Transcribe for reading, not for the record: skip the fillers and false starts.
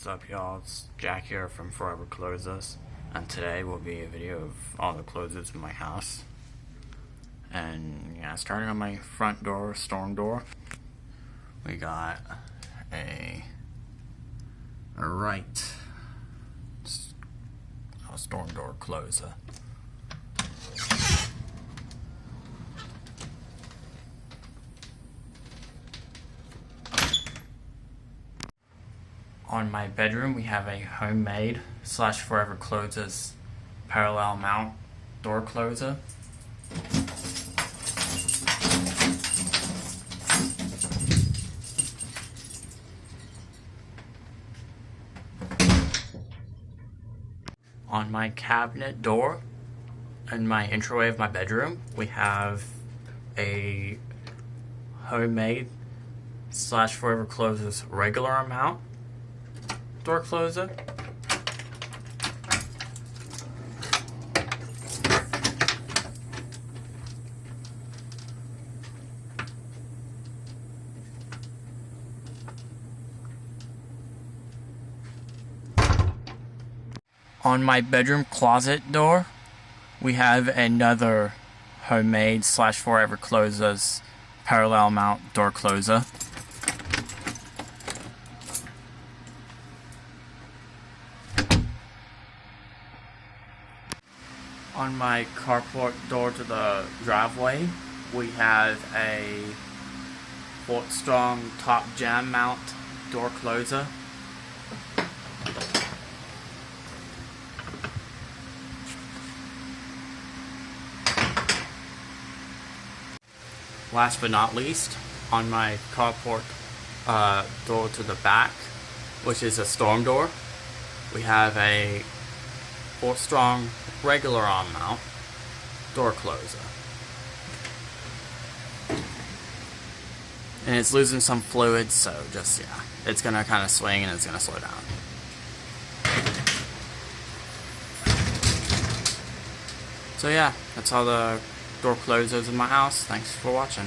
What's up, y'all? It's Jack here from Forever Closes, and today will be a video of all the closes in my house. And yeah, starting on my front door, storm door, we got a Wright storm door closer. On my bedroom, we have a homemade / Forever Closes parallel mount door closer. On my cabinet door in my entryway of my bedroom, we have a homemade / Forever Closes regular mount door closer. On my bedroom closet door, we have another homemade / Forever Closes parallel mount door closer. On my carport door to the driveway, we have a Fortstrong top Jamb mount door closer. Last but not least, on my carport door to the back, which is a storm door, we have a Fortstrong regular arm mount door closer. And it's losing some fluid, so just, yeah, it's gonna kind of swing and it's gonna slow down. So yeah, that's all the door closers in my house. Thanks for watching.